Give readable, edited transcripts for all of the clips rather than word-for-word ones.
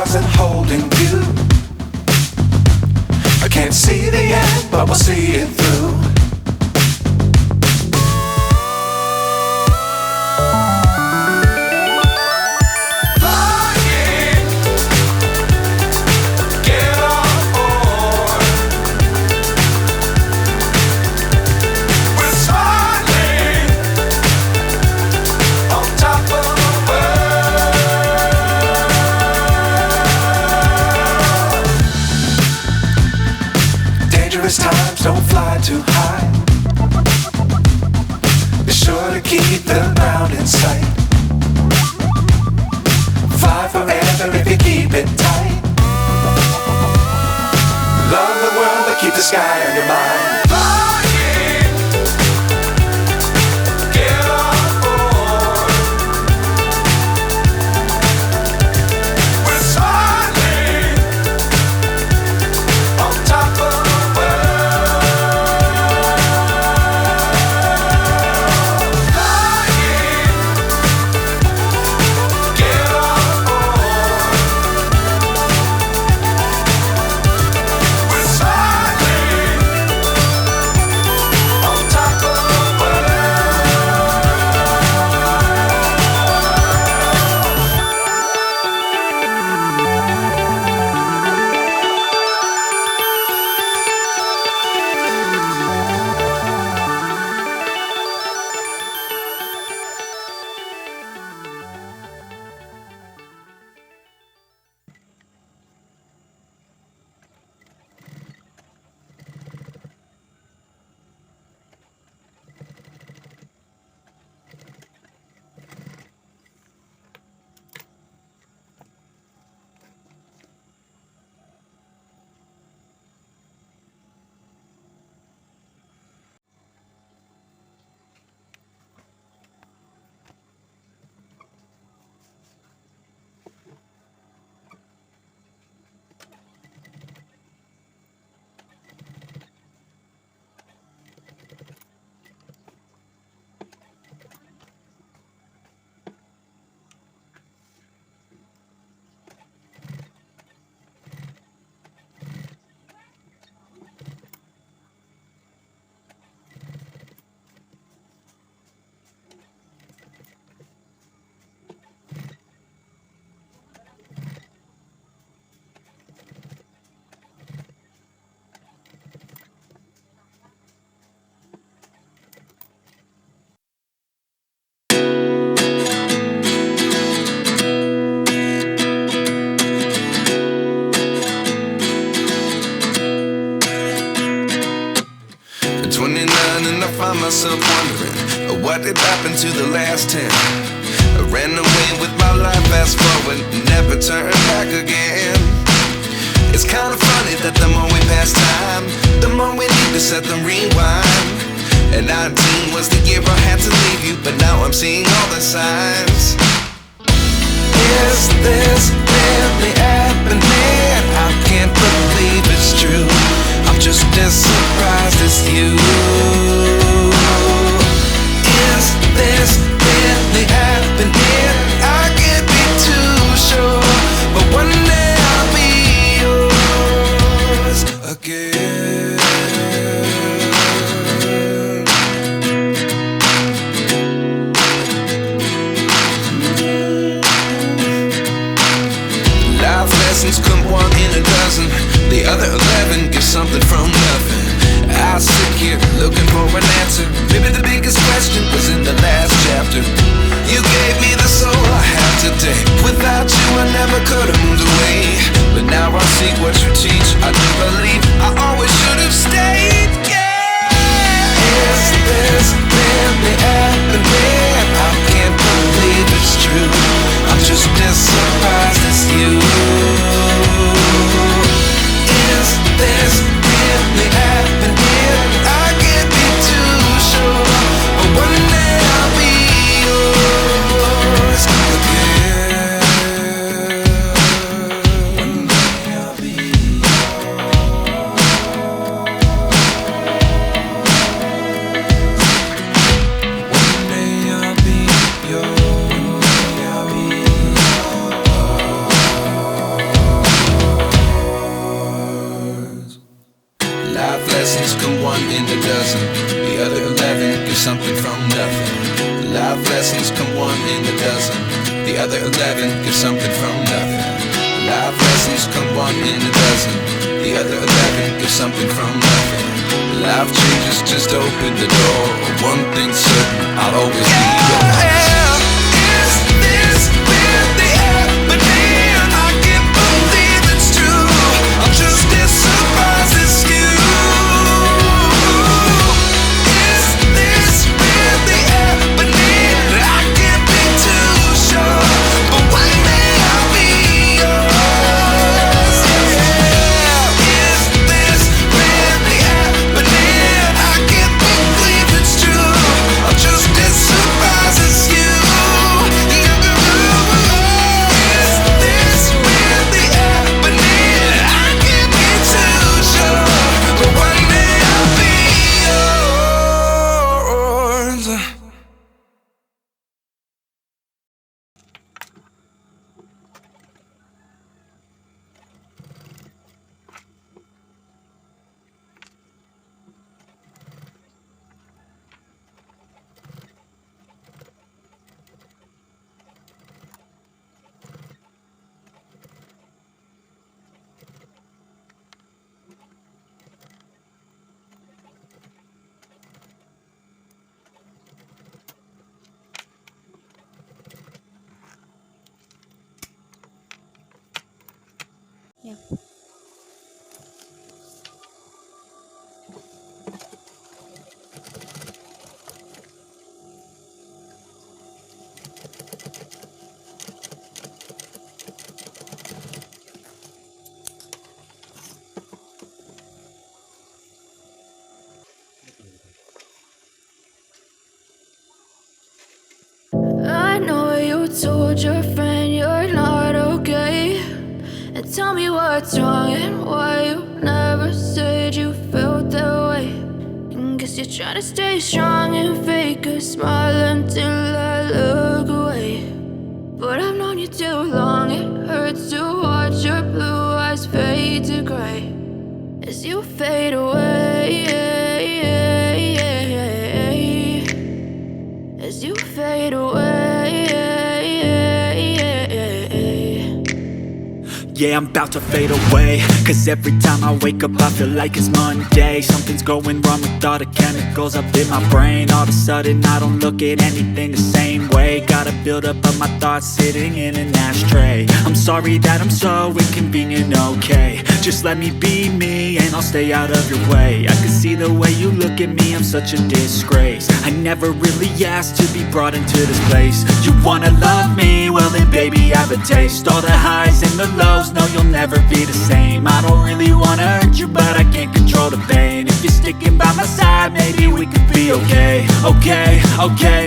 stars and holding you. I can't see the end, but we'll see it through. Times don't fly too high. Be sure to keep the ground in sight. Fly forever if you keep it tight. Love the world but keep the sky on your mind. Myself wondering what did happen to the last 10. I ran away with my life, fast forward, never turn back again. It's kind of funny that the more we pass time, the more we need to set the rewind. And 19 was the year I had to leave you, but now I'm seeing all the signs. Is this really happening? I can't believe it's true. I'm just as surprised as you. Is this really happening? I can't be too sure, but one day I'll be yours again. Life lessons come one in a dozen. The other 11 get something from nothing. I sit here looking for an answer. Maybe the biggest question was in the last chapter. You gave me the soul I have today. Without you I never could have moved away. But now I see what you teach. I do believe I always should have stayed. Yeah. Is this really happening? I can't believe it's true. I'm just as surprised as you. Is this really happening? I can't be too sure, but one day I'll be yours again. One day I'll be yours. something from nothing. Life lessons come one in a dozen. The other 11 get something from nothing. Life lessons come one in a dozen. The other 11 get something from nothing. Life changes just open the door. One thing's certain, I'll always be yours. Is this really happening? I can't believe it's true. I'm just as surprised as you. Is this really happening? I can't be too sure, but one day I'll be yours. Yeah. Is this really happening? I can't believe it's true. I'm just as surprised as you. Is this really happening? I can't be too sure, but one day I'll be yours. Yeah. I know you told your friend you're not okay, and tell me what's wrong and why you never said you felt that way. And guess you're trying to stay strong and fake a smile until I look away. But I've known you too long, it hurts to watch your blue eyes fade to gray as you fade away. As you fade away. Yeah, I'm about to fade away, cause every time I wake up I feel like it's Monday. Something's going wrong with all the chemicals up in my brain. All of a sudden I don't look at anything the same way. Gotta build up of my thoughts sitting in an ashtray. I'm sorry that I'm so inconvenient, okay. Just let me be me and I'll stay out of your way. I can see the way you look at me, I'm such a disgrace. I never really asked to be brought into this place. You wanna love me? Well then baby I have a taste. All the highs and the lows, no you'll never be the same. I don't really wanna hurt you but I can't control the pain. If you're sticking by my side maybe we could be okay. Okay,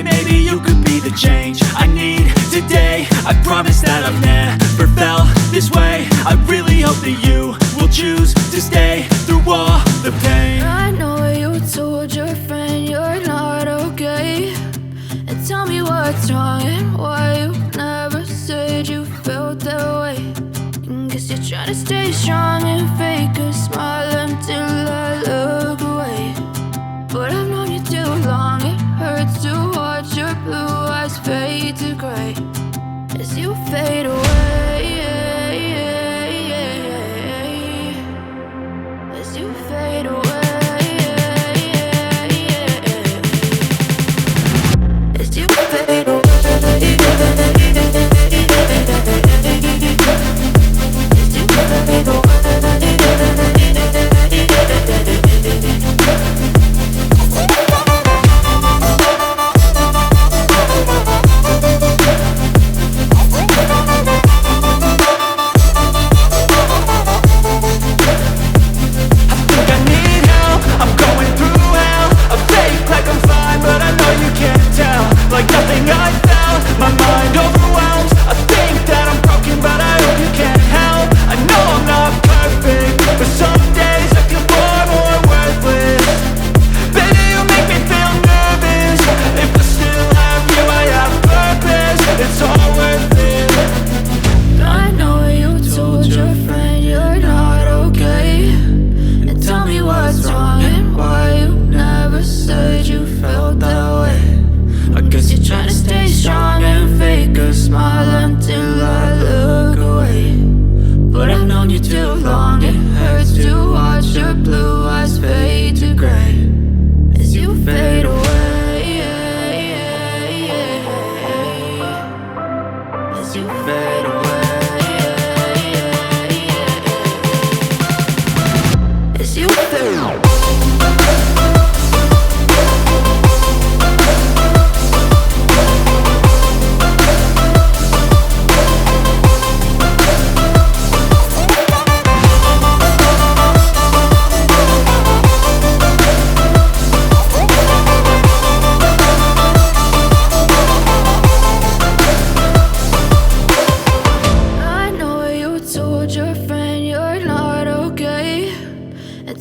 maybe you could be the change I need today. I promise that I've never felt this way. I really hope that you will choose to stay through all the pain. I know you told your friend you're not okay, and tell me what's wrong and why you never said you felt that way. And guess you're trying to stay strong and fake a smile until I look away. But I've known you too long, it hurts to watch your blue eyes fade to gray as you fade away. As you fade away. As you fade away. As you fade away. felt that way. I guess you're trying to stay strong and fake a smile until I look away. But I've known you too long, it hurts to watch your blue eyes fade to gray as you fade away, as you fade away, as you fade away.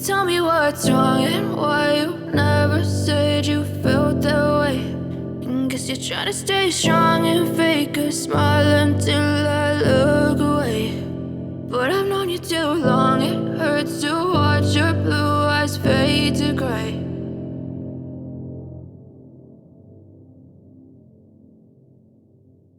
Tell me what's wrong and why you never said you felt that way. And guess you're trying to stay strong and fake a smile until I look away. But I've known you too long, it hurts to watch your blue eyes fade to gray